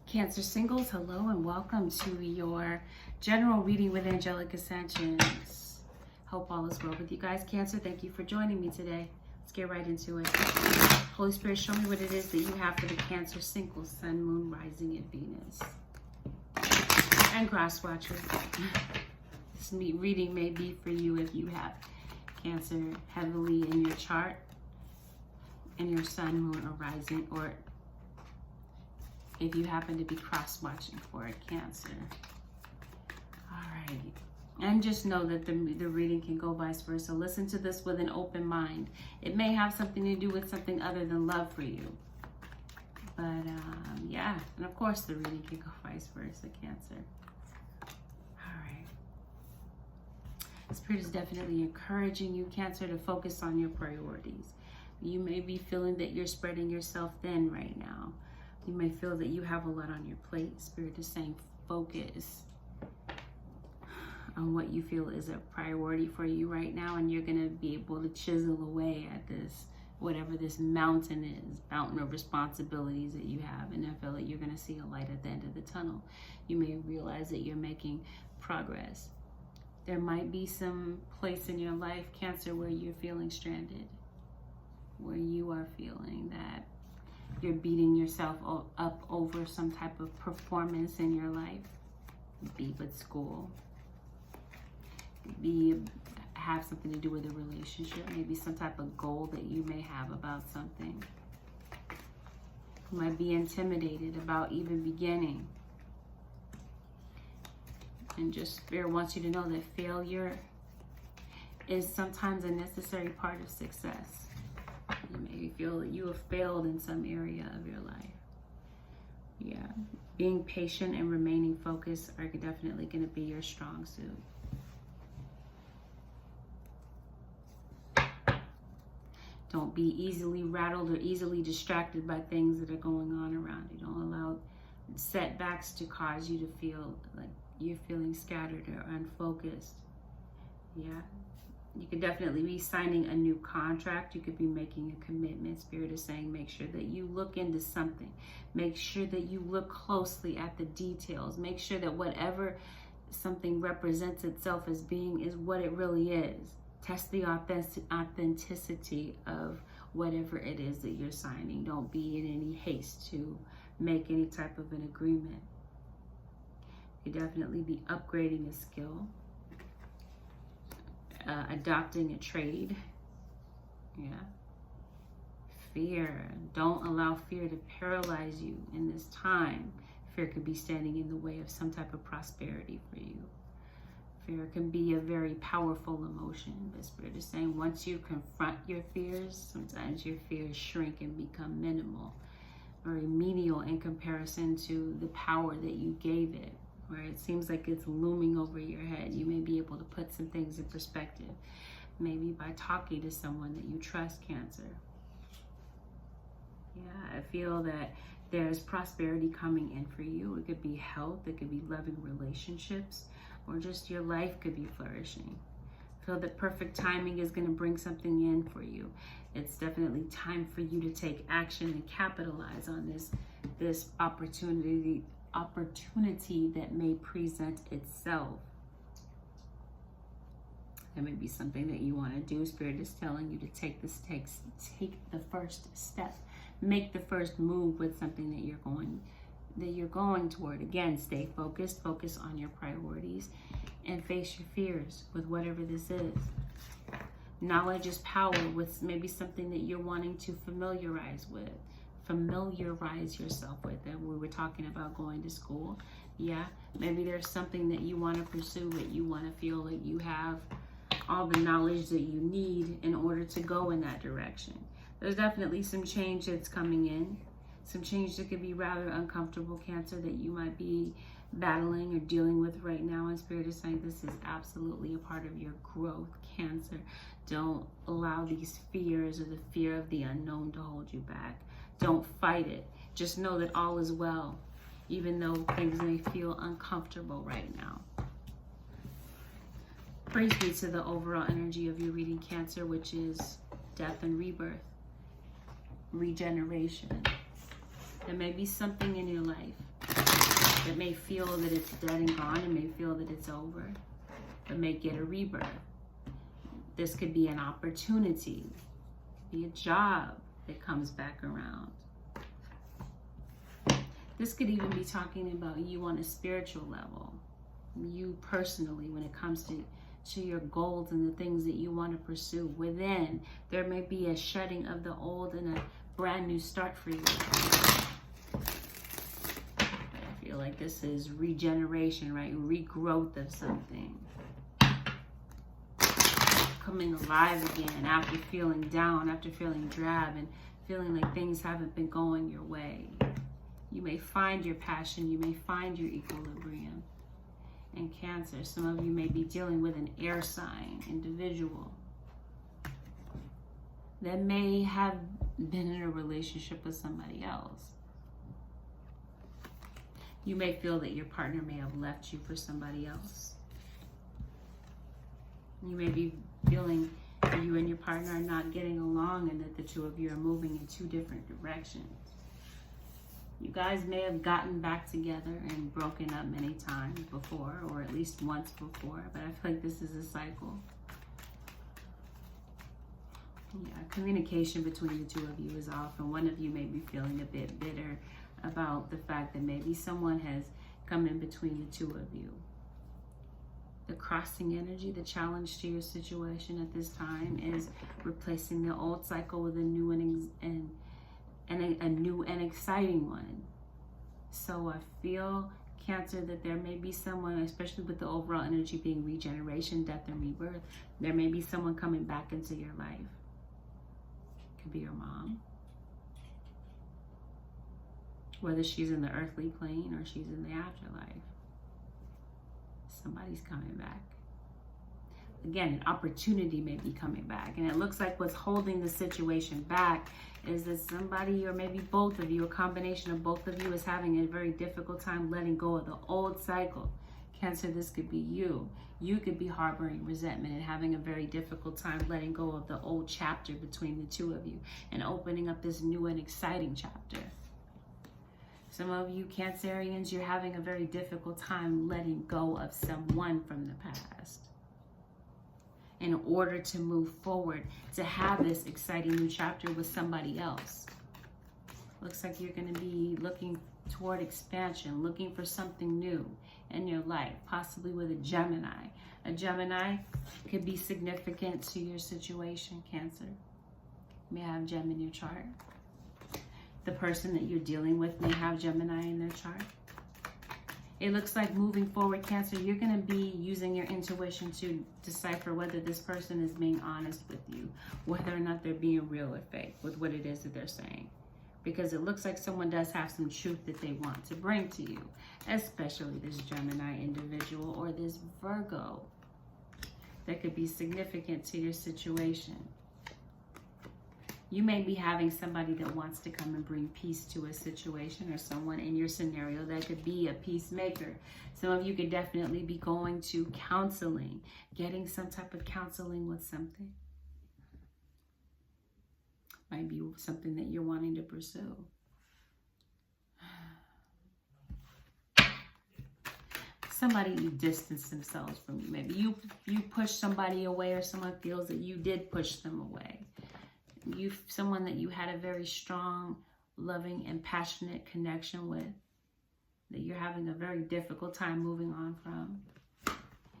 Cancer singles, hello and welcome to your general reading with Angelic Ascensions. Hope all is well with you guys. Cancer, thank you for joining me today. Let's get right into it. Holy Spirit, show me what it is that you have for the Cancer singles, Sun, Moon, Rising, and Venus. And Cross Watcher. This reading may be for you if you have Cancer heavily in your chart, in your Sun, Moon, or Rising, or if you happen to be cross-watching for a Cancer. All right. And just know that the reading can go vice versa. Listen to this with an open mind. It may have something to do with something other than love for you. But yeah, and of course the reading can go vice versa, Cancer. All right. Spirit is definitely encouraging you, Cancer, to focus on your priorities. You may be feeling that you're spreading yourself thin right now. You may feel that you have a lot on your plate. Spirit is saying focus on what you feel is a priority for you right now, and you're going to be able to chisel away at this, whatever this mountain is, mountain of responsibilities that you have, and I feel that you're going to see a light at the end of the tunnel. You may realize that you're making progress. There might be some place in your life, Cancer, where you're feeling stranded, where you are feeling that you're beating yourself up over some type of performance in your life. Be with school. Have something to do with a relationship. Maybe some type of goal that you may have about something. You might be intimidated about even beginning. And just Spirit wants you to know that failure is sometimes a necessary part of success. You may feel that you have failed in some area of your life. Yeah, being patient and remaining focused are definitely going to be your strong suit. Don't be easily rattled or easily distracted by things that are going on around you. Don't allow setbacks to cause you to feel like you're feeling scattered or unfocused. Yeah. You could definitely be signing a new contract. You could be making a commitment. Spirit is saying make sure that you look into something. Make sure that you look closely at the details. Make sure that whatever something represents itself as being is what it really is. Test the authenticity of whatever it is that you're signing. Don't be in any haste to make any type of an agreement. You could definitely be upgrading a skill. Adopting a trade. Yeah. Fear. Don't allow fear to paralyze you in this time. Fear could be standing in the way of some type of prosperity for you. Fear can be a very powerful emotion, but Spirit is saying once you confront your fears, sometimes your fears shrink and become minimal, very menial in comparison to the power that you gave it. Where it seems like it's looming over your head. You may be able to put some things in perspective. Maybe by talking to someone that you trust, Cancer. Yeah, I feel that there's prosperity coming in for you. It could be health, it could be loving relationships, or just your life could be flourishing. I feel that perfect timing is going to bring something in for you. It's definitely time for you to take action and capitalize on this opportunity that may present itself. There may be something that you want to do. Spirit is telling you to take the first step, make the first move with something that you're going toward. Again, stay focused, focus on your priorities, and face your fears with whatever this is. Knowledge is power with maybe something that you're wanting to familiarize yourself with. And we were talking about going to school. Yeah, maybe there's something that you want to pursue, but you want to feel that you have all the knowledge that you need in order to go in that direction. There's definitely some change that's coming in, some change that could be rather uncomfortable, Cancer, that you might be battling or dealing with right now. And Spirit is saying this is absolutely a part of your growth, Cancer. Don't allow these fears or the fear of the unknown to hold you back. Don't fight it. Just know that all is well, even though things may feel uncomfortable right now. Praise be to the overall energy of your reading, Cancer, which is death and rebirth, regeneration. There may be something in your life It may feel that it's dead and gone. It may feel that it's over. It may get a rebirth. This could be an opportunity, be a job that comes back around. This could even be talking about you on a spiritual level, you personally, when it comes to your goals and the things that you want to pursue. Within, there may be a shedding of the old and a brand new start for you. I feel like this is regeneration, right? Regrowth of something. Coming alive again after feeling down, after feeling drab, and feeling like things haven't been going your way. You may find your passion, you may find your equilibrium. And Cancer, some of you may be dealing with an air sign individual that may have been in a relationship with somebody else. You may feel that your partner may have left you for somebody else. You may be feeling that you and your partner are not getting along and that the two of you are moving in two different directions. You guys may have gotten back together and broken up many times before, or at least once before, but I feel like this is a cycle. Yeah, communication between the two of you is off, and one of you may be feeling a bit bitter about the fact that maybe someone has come in between the two of you. The crossing energy, the challenge to your situation at this time is replacing the old cycle with a new and a new and exciting one. So I feel, Cancer, that there may be someone, especially with the overall energy being regeneration, death, and rebirth, there may be someone coming back into your life. Could be your mom. Whether she's in the earthly plane or she's in the afterlife. Somebody's coming back. Again, an opportunity may be coming back. And it looks like what's holding the situation back is that somebody, or maybe both of you, a combination of both of you, is having a very difficult time letting go of the old cycle. Cancer, this could be you. You could be harboring resentment and having a very difficult time letting go of the old chapter between the two of you and opening up this new and exciting chapter. Some of you Cancerians, you're having a very difficult time letting go of someone from the past in order to move forward, to have this exciting new chapter with somebody else. Looks like you're going to be looking toward expansion, looking for something new in your life, possibly with a Gemini. A Gemini could be significant to your situation, Cancer. You may have Gem in your chart. The person that you're dealing with may have Gemini in their chart. It looks like moving forward, Cancer, you're going to be using your intuition to decipher whether this person is being honest with you, whether or not they're being real or fake with what it is that they're saying. Because it looks like someone does have some truth that they want to bring to you, especially this Gemini individual or this Virgo. That could be significant to your situation. You may be having somebody that wants to come and bring peace to a situation, or someone in your scenario that could be a peacemaker. Some of you could definitely be going to counseling, getting some type of counseling with something. Might be something that you're wanting to pursue. Somebody distanced themselves from you. Maybe you push somebody away, or someone feels that you did push them away. Someone that you had a very strong, loving, and passionate connection with, that you're having a very difficult time moving on from,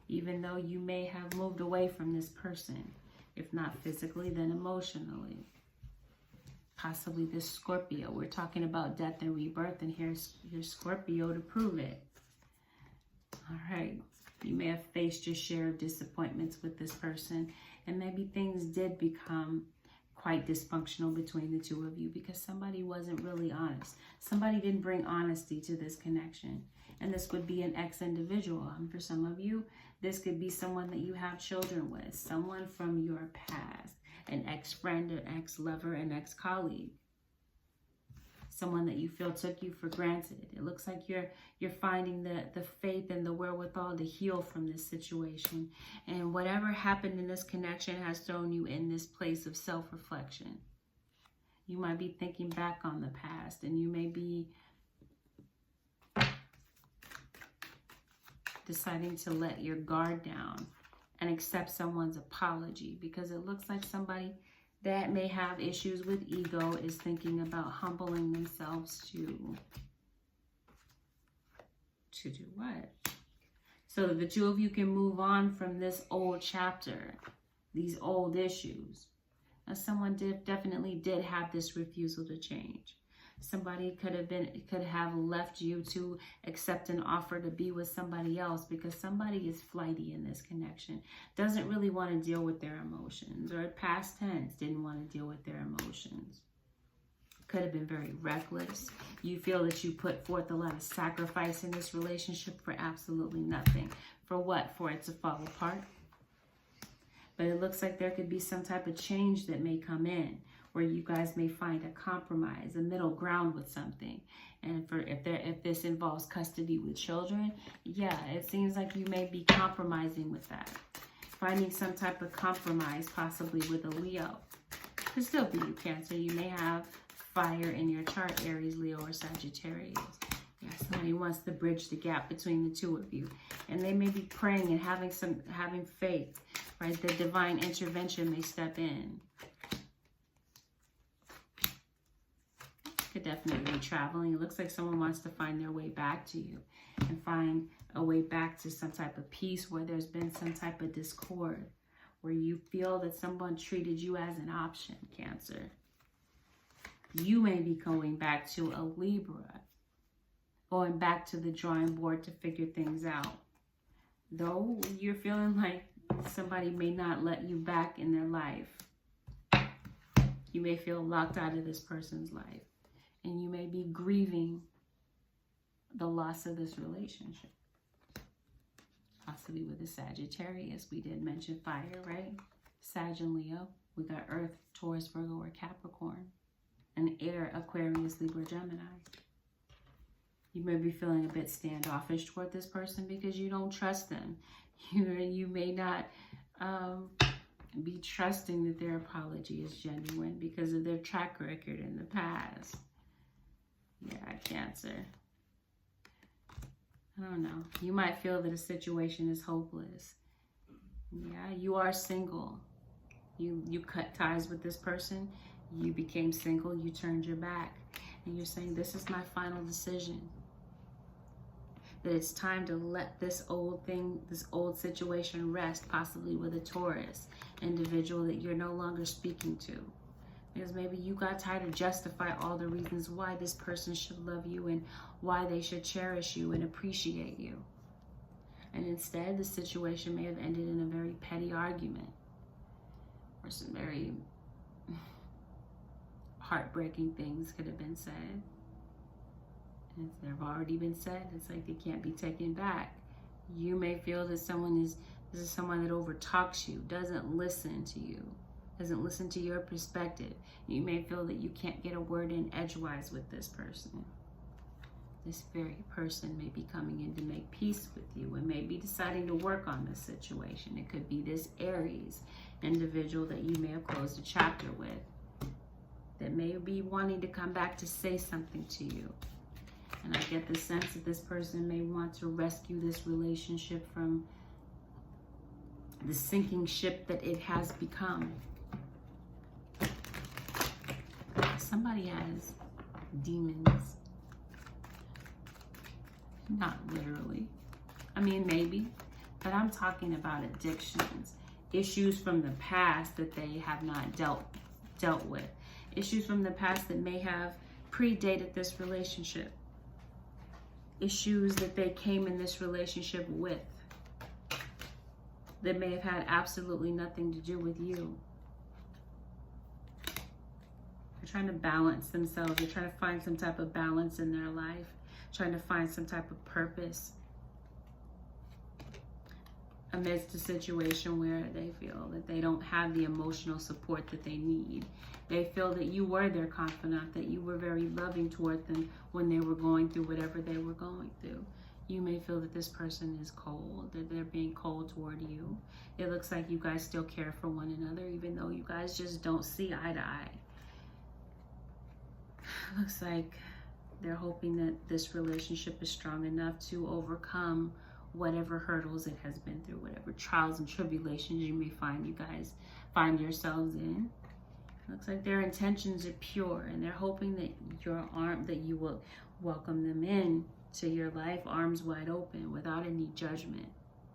even though you may have moved away from this person, if not physically, then emotionally. Possibly this Scorpio. We're talking about death and rebirth, and here's your Scorpio to prove it. All right. You may have faced your share of disappointments with this person, and maybe things did become quite dysfunctional between the two of you because somebody wasn't really honest. Somebody didn't bring honesty to this connection. And this would be an ex-individual. For some of you, this could be someone that you have children with, someone from your past, an ex-friend, an ex-lover, an ex-colleague, someone that you feel took you for granted. It looks like you're finding the faith and the wherewithal to heal from this situation. And whatever happened in this connection has thrown you in this place of self-reflection. You might be thinking back on the past, and you may be deciding to let your guard down and accept someone's apology, because it looks like somebody that may have issues with ego is thinking about humbling themselves to do what? So that the two of you can move on from this old chapter, these old issues. Now, someone definitely did have this refusal to change. Somebody could have left you to accept an offer to be with somebody else, because somebody is flighty in this connection. Doesn't really want to deal with their emotions, or past tense, didn't want to deal with their emotions. Could have been very reckless. You feel that you put forth a lot of sacrifice in this relationship for absolutely nothing. For what? For it to fall apart. But it looks like there could be some type of change that may come in, where you guys may find a compromise, a middle ground with something. And if this involves custody with children, yeah, it seems like you may be compromising with that. Finding some type of compromise, possibly with a Leo. Could still be you, Cancer. You may have fire in your chart, Aries, Leo, or Sagittarius. Yeah, somebody wants to bridge the gap between the two of you. And they may be praying and having faith, right? The divine intervention may step in. Could definitely be traveling. It looks like someone wants to find their way back to you and find a way back to some type of peace where there's been some type of discord, where you feel that someone treated you as an option, Cancer. You may be going back to a Libra, going back to the drawing board to figure things out. Though you're feeling like somebody may not let you back in their life. You may feel locked out of this person's life. And you may be grieving the loss of this relationship. Possibly with a Sagittarius. We did mention fire, right? Sag and Leo. We got Earth, Taurus, Virgo, or Capricorn. And air, Aquarius, Libra, Gemini. You may be feeling a bit standoffish toward this person because you don't trust them. You may not be trusting that their apology is genuine because of their track record in the past. Yeah, Cancer. I don't know. You might feel that a situation is hopeless. Yeah, you are single. You cut ties with this person. You became single. You turned your back. And you're saying, this is my final decision. That it's time to let this old thing, this old situation rest, possibly with a Taurus individual that you're no longer speaking to. Because maybe you got tired of justify all the reasons why this person should love you and why they should cherish you and appreciate you. And instead, the situation may have ended in a very petty argument or some very heartbreaking things could have been said. And if they've already been said, it's like they can't be taken back. You may feel that this is someone that overtalks you, doesn't listen to you, doesn't listen to your perspective. You may feel that you can't get a word in edgewise with this person. This very person may be coming in to make peace with you and may be deciding to work on this situation. It could be this Aries individual that you may have closed a chapter with, that may be wanting to come back to say something to you. And I get the sense that this person may want to rescue this relationship from the sinking ship that it has become. Somebody has demons. Not literally. I mean, maybe. But I'm talking about addictions. Issues from the past that they have not dealt with. Issues from the past that may have predated this relationship. Issues that they came in this relationship with. That may have had absolutely nothing to do with you. They're trying to balance themselves. They're trying to find some type of balance in their life. Trying to find some type of purpose amidst a situation where they feel that they don't have the emotional support that they need. They feel that you were their confidant, that you were very loving toward them when they were going through whatever they were going through. You may feel that this person is cold, that they're being cold toward you. It looks like you guys still care for one another, even though you guys just don't see eye to eye. Looks like they're hoping that this relationship is strong enough to overcome whatever hurdles it has been through, whatever trials and tribulations you may find yourselves in. Looks like their intentions are pure, and they're hoping that you will welcome them in to your life, arms wide open, without any judgment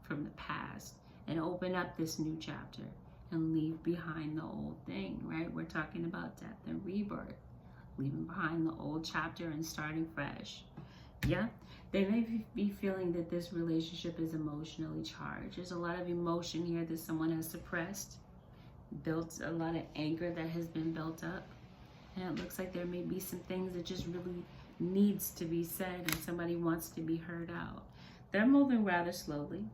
from the past, and open up this new chapter and leave behind the old thing, right? We're talking about death and rebirth, leaving behind the old chapter and starting fresh. Yeah, they may be feeling that this relationship is emotionally charged. There's a lot of emotion here that someone has suppressed, built a lot of anger that has been built up, and it looks like there may be some things that just really needs to be said and somebody wants to be heard out. They're moving rather slowly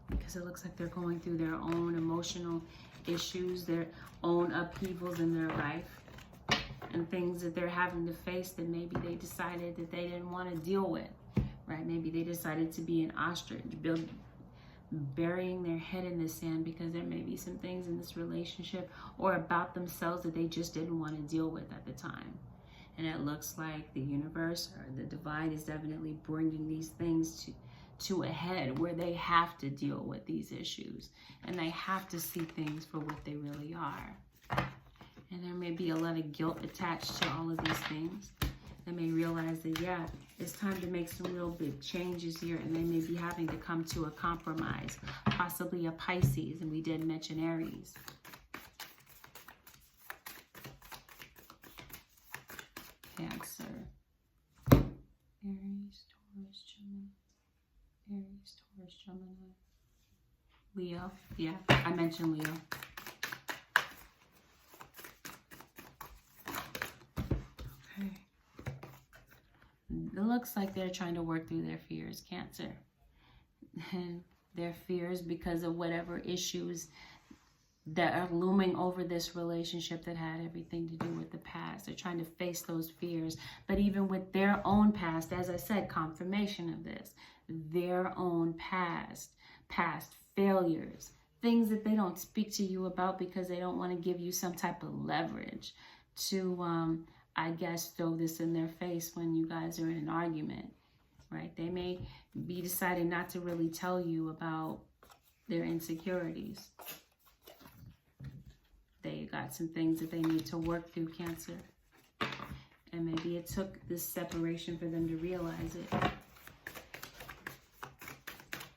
because it looks like they're going through their own emotional issues, their own upheavals in their life, and things that they're having to face that maybe they decided that they didn't want to deal with, right? Maybe they decided to be an ostrich, burying their head in the sand because there may be some things in this relationship or about themselves that they just didn't want to deal with at the time. And it looks like the universe or the divine is definitely bringing these things to a head where they have to deal with these issues and they have to see things for what they really are. And there may be a lot of guilt attached to all of these things. They may realize that, yeah, it's time to make some real big changes here, and they may be having to come to a compromise, possibly a Pisces, and we did mention Aries. Cancer. Aries, Taurus, Gemini. Aries, Taurus, Gemini. Leo. Yeah, I mentioned Leo. Okay. It looks like they're trying to work through their fears, Cancer. And their fears because of whatever issues that are looming over this relationship that had everything to do with the past. They're trying to face those fears. But even with their own past, as I said, confirmation of this, their own past failures, things that they don't speak to you about because they don't want to give you some type of leverage to, I guess, throw this in their face when you guys are in an argument, right? They may be deciding not to really tell you about their insecurities. They got some things that they need to work through, Cancer. And maybe it took this separation for them to realize it.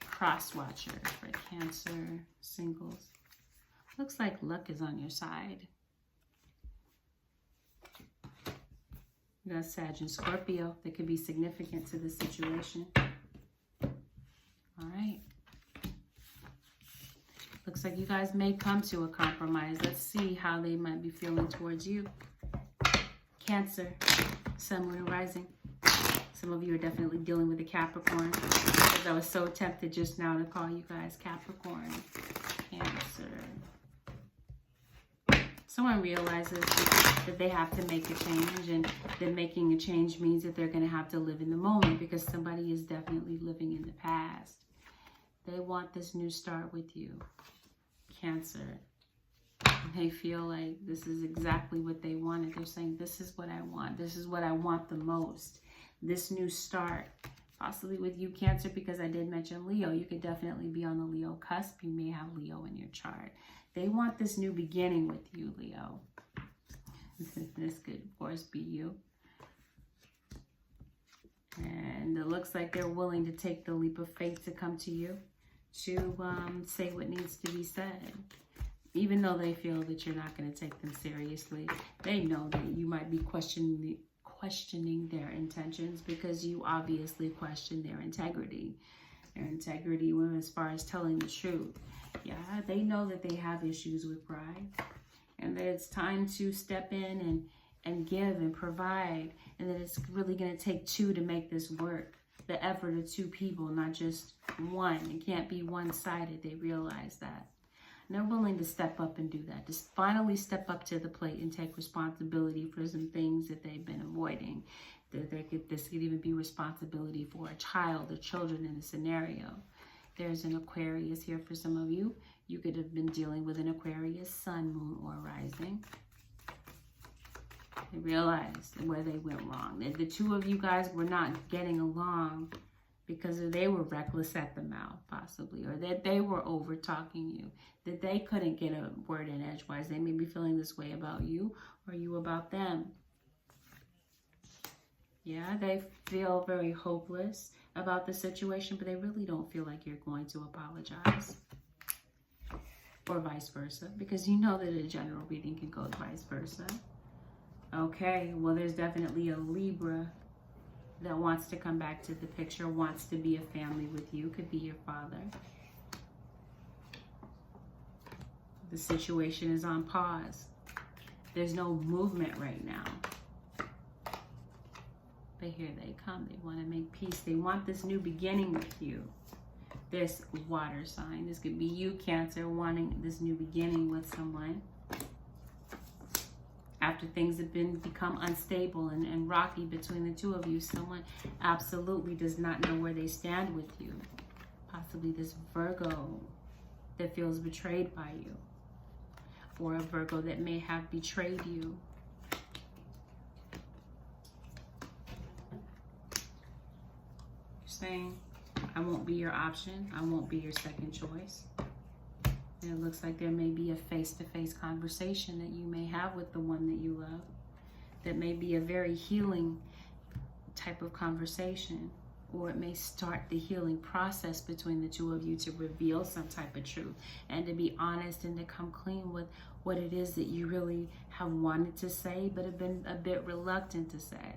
Cross-watcher for Cancer singles. Looks like luck is on your side. You got Sag and Scorpio that could be significant to the situation. All right. Looks like you guys may come to a compromise. Let's see how they might be feeling towards you. Cancer, Sun, Moon, and Rising. Some of you are definitely dealing with a Capricorn. Because I was so tempted just now to call you guys Capricorn. Cancer. Someone realizes that they have to make a change, and that making a change means that they're going to have to live in the moment because somebody is definitely living in the past. They want this new start with you, Cancer. They feel like this is exactly what they wanted. They're saying, this is what I want. This is what I want the most. This new start, possibly with you, Cancer, because I did mention Leo. You could definitely be on the Leo cusp. You may have Leo in your chart. They want this new beginning with you, Leo. This could, of course, be you. And it looks like they're willing to take the leap of faith to come to you to say what needs to be said. Even though they feel that you're not going to take them seriously, they know that you might be questioning their intentions because you obviously question their integrity. Their integrity as far as telling the truth. Yeah, they know that they have issues with pride and that it's time to step in and give and provide, and that it's really going to take two to make this work. The effort of two people, not just one. It can't be one-sided. They realize that. And they're willing to step up and do that. Just finally step up to the plate and take responsibility for some things that they've been avoiding. This could even be responsibility for a child or children in a scenario. There's an Aquarius here for some of you. You could have been dealing with an Aquarius, Sun, Moon, or Rising. They realized where they went wrong. The two of you guys were not getting along because they were reckless at the mouth, possibly, or that they were over talking you, that they couldn't get a word in edgewise. They may be feeling this way about you, or you about them. Yeah, they feel very hopeless about the situation, but they really don't feel like you're going to apologize. Or vice versa, because you know that a general reading can go vice versa. Okay, well, there's definitely a Libra that wants to come back to the picture, wants to be a family with you, could be your father. The situation is on pause. There's no movement right now. But here they come. They want to make peace. They want this new beginning with you. This water sign. This could be you, Cancer, wanting this new beginning with someone. After things have become unstable and rocky between the two of you, someone absolutely does not know where they stand with you. Possibly this Virgo that feels betrayed by you. Or a Virgo that may have betrayed you. You're saying, I won't be your option. I won't be your second choice. And it looks like there may be a face-to-face conversation that you may have with the one that you love. That may be a very healing type of conversation. Or it may start the healing process between the two of you to reveal some type of truth. And to be honest and to come clean with what it is that you really have wanted to say, but have been a bit reluctant to say.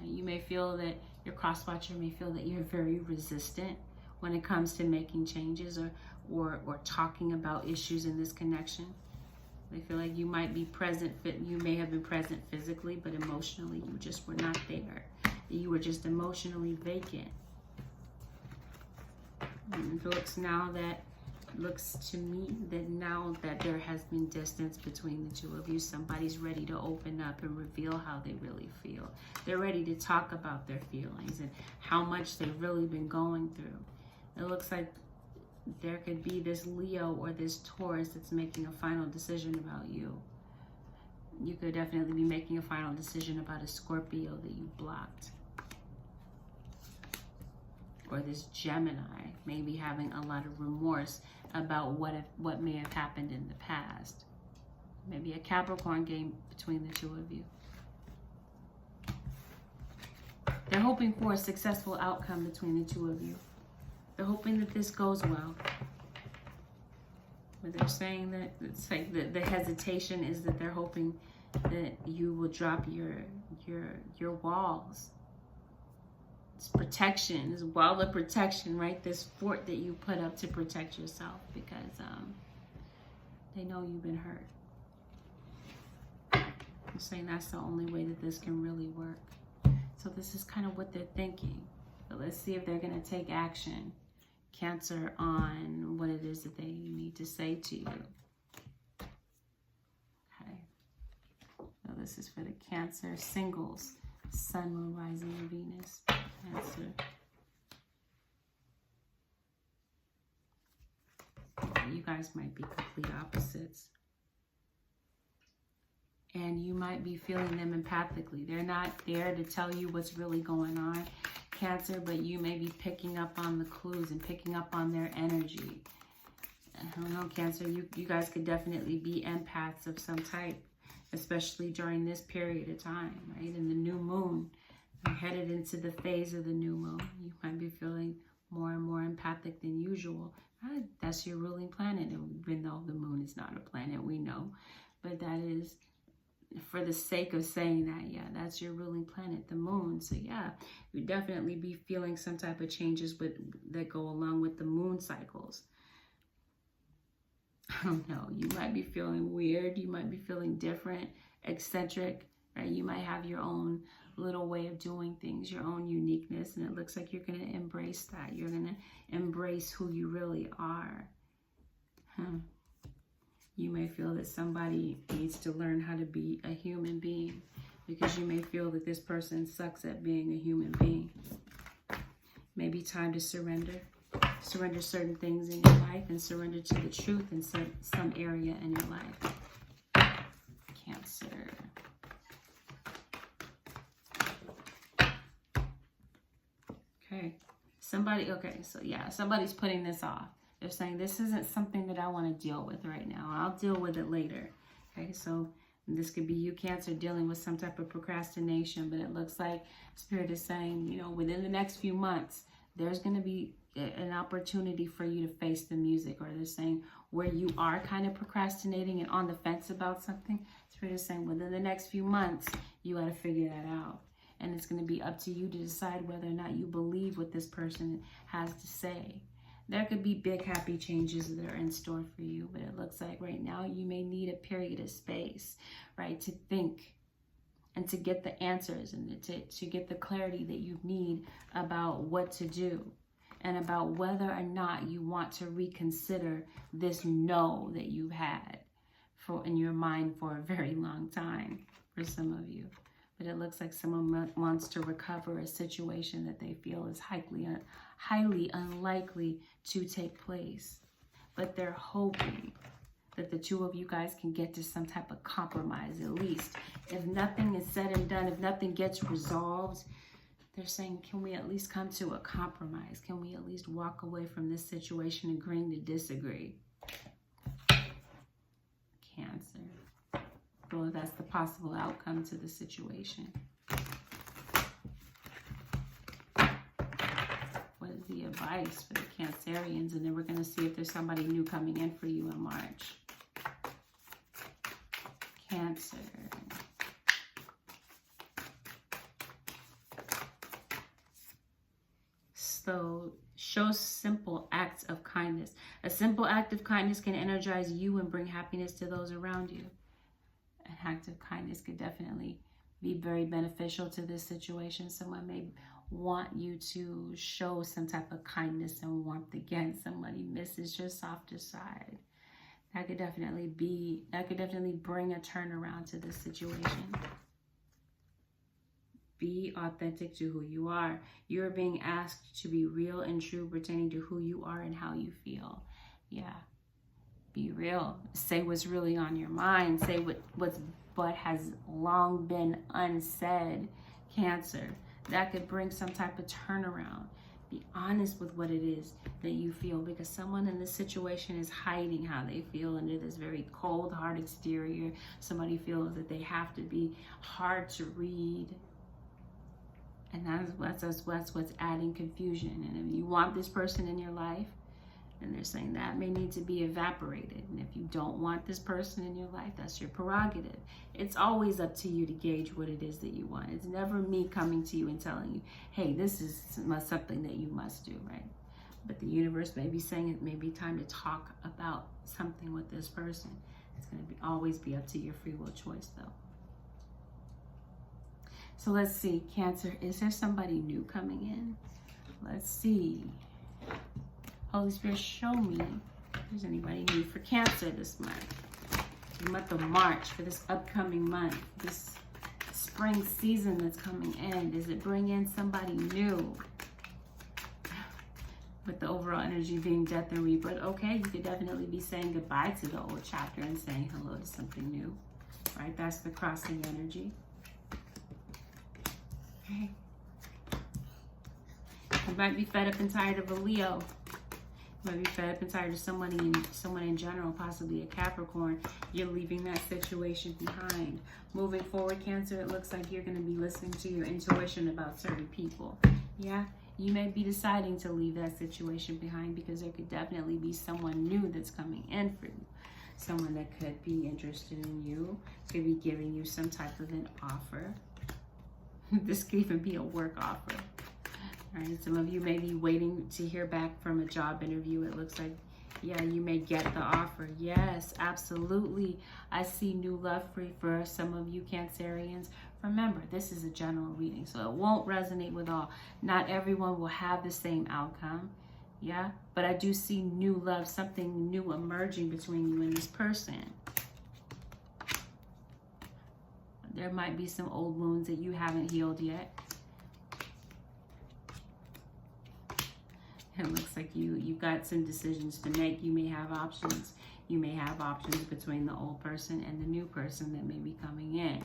You may feel that, your cross-watcher may feel that you're very resistant when it comes to making changes or talking about issues in this connection. They feel like you might be present, you may have been present physically, but emotionally you just were not there. You were just emotionally vacant. And it looks to me that now that there has been distance between the two of you, somebody's ready to open up and reveal how they really feel. They're ready to talk about their feelings and how much they've really been going through. It looks like there could be this Leo or this Taurus that's making a final decision about you. You could definitely be making a final decision about a Scorpio that you blocked. Or this Gemini may be having a lot of remorse about what may have happened in the past. Maybe a Capricorn game between the two of you. They're hoping for a successful outcome between the two of you. They're hoping that this goes well. But they're saying that it's like the hesitation is that they're hoping that you will drop your walls. It's protection, this wall of protection, right? This fort that you put up to protect yourself because they know you've been hurt. I'm saying that's the only way that this can really work. So this is kind of what they're thinking. But let's see if they're going to take action, Cancer, on what it is that they need to say to you. Okay. So this is for the Cancer singles, Sun, Moon, Rising, and Venus. Cancer. You guys might be complete opposites. And you might be feeling them empathically. They're not there to tell you what's really going on, Cancer, but you may be picking up on the clues and picking up on their energy. I don't know, Cancer, you guys could definitely be empaths of some type, especially during this period of time, right? In the new moon, you're headed into the phase of the new moon. You might be feeling more and more empathic than usual. That's your ruling planet, even though the moon is not a planet, we know. But that is, for the sake of saying that, yeah, that's your ruling planet, the moon. So yeah, you definitely be feeling some type of changes that go along with the moon cycles. I don't know, you might be feeling weird, you might be feeling different, eccentric, right? You might have your own little way of doing things, your own uniqueness, and it looks like you're going to embrace that. You're going to embrace who you really are. You may feel that somebody needs to learn how to be a human being because you may feel that this person sucks at being a human being. Maybe time to surrender. Surrender certain things in your life and surrender to the truth in some area in your life. Cancer. Okay. Somebody's putting this off. They're saying this isn't something that I want to deal with right now. I'll deal with it later. Okay, so this could be you, Cancer, dealing with some type of procrastination, but it looks like Spirit is saying, you know, within the next few months, there's going to be an opportunity for you to face the music, or they're saying where you are kind of procrastinating and on the fence about something. Spirit is saying within the next few months, you got to figure that out. And it's going to be up to you to decide whether or not you believe what this person has to say. There could be big, happy changes that are in store for you, but it looks like right now you may need a period of space, right, to think and to get the answers and to get the clarity that you need about what to do and about whether or not you want to reconsider this no that you've had in your mind for a very long time for some of you. But it looks like someone wants to recover a situation that they feel is highly unlikely to take place. But they're hoping that the two of you guys can get to some type of compromise, at least. If nothing is said and done, if nothing gets resolved, they're saying, can we at least come to a compromise? Can we at least walk away from this situation agreeing to disagree? Cancer. Well, that's the possible outcome to the situation. What is the advice for the Cancerians? And then we're going to see if there's somebody new coming in for you in March. Cancer. So show simple acts of kindness. A simple act of kindness can energize you and bring happiness to those around you. An act of kindness could definitely be very beneficial to this situation. Someone may want you to show some type of kindness and warmth again. Somebody misses your softer side. That could definitely bring a turnaround to this situation. Be authentic to who you are. You're being asked to be real and true pertaining to who you are and how you feel. Yeah. Be real. Say what's really on your mind. Say what has long been unsaid. Cancer. That could bring some type of turnaround. Be honest with what it is that you feel, because someone in this situation is hiding how they feel under this very cold, hard exterior. Somebody feels that they have to be hard to read. And that's what's adding confusion. And if you want this person in your life, and they're saying that may need to be evaporated. And if you don't want this person in your life, that's your prerogative. It's always up to you to gauge what it is that you want. It's never me coming to you and telling you, hey, this is something that you must do, right? But the universe may be saying it may be time to talk about something with this person. It's going to always be up to your free will choice, though. So let's see, Cancer, is there somebody new coming in? Let's see. Holy Spirit, show me if there's anybody new for Cancer this month. The month of March, for this upcoming month, this spring season that's coming in. Does it bring in somebody new? With the overall energy being death and rebirth. Okay, you could definitely be saying goodbye to the old chapter and saying hello to something new. Right, that's the crossing energy. Okay. You might be fed up and tired of a Leo. You might be fed up and tired of someone in general, possibly a Capricorn. You're leaving that situation behind. Moving forward, Cancer, it looks like you're going to be listening to your intuition about certain people. Yeah? You may be deciding to leave that situation behind because there could definitely be someone new that's coming in for you. Someone that could be interested in you, could be giving you some type of an offer. This could even be a work offer. All right, some of you may be waiting to hear back from a job interview. It looks like, yeah, you may get the offer. Yes, absolutely. I see new love for some of you Cancerians. Remember, this is a general reading, so it won't resonate with all. Not everyone will have the same outcome. Yeah, but I do see new love, something new emerging between you and this person. There might be some old wounds that you haven't healed yet. It looks like you've got some decisions to make. You may have options. You may have options between the old person and the new person that may be coming in.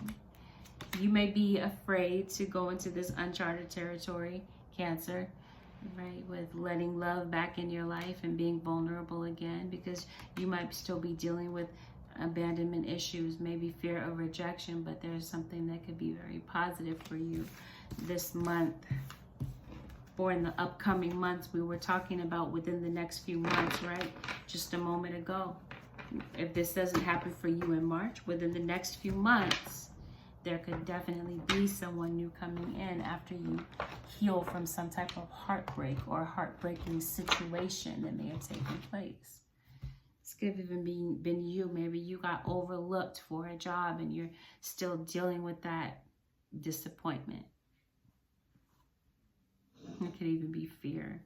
You may be afraid to go into this uncharted territory, Cancer. right? With letting love back in your life and being vulnerable again, because you might still be dealing with abandonment issues, maybe fear of rejection, but there's something that could be very positive for you this month or in the upcoming months. We were talking about within the next few months, right? Just a moment ago. If this doesn't happen for you in March, within the next few months, there could definitely be someone new coming in after you heal from some type of heartbreak or heartbreaking situation that may have taken place. This could have even been you. Maybe you got overlooked for a job and you're still dealing with that disappointment. It could even be fear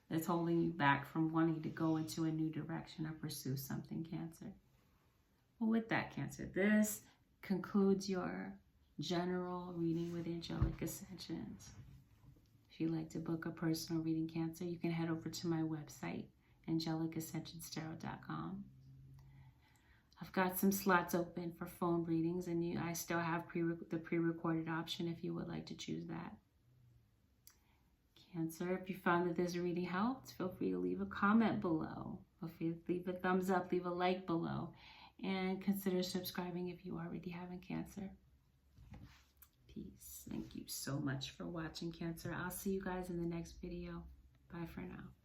that's holding you back from wanting to go into a new direction or pursue something, Cancer. Well, with that, Cancer, this concludes your general reading with Angelic Ascensions. If you'd like to book a personal reading, Cancer, you can head over to my website, AngelicAscensionsTarot.com. I've got some slots open for phone readings, and I still have the pre-recorded option if you would like to choose that. Cancer, if you found that this reading helped, feel free to leave a comment below. Feel free to leave a thumbs up, leave a like below, and consider subscribing if you already haven't, Cancer. Peace. Thank you so much for watching, Cancer. I'll see you guys in the next video. Bye for now.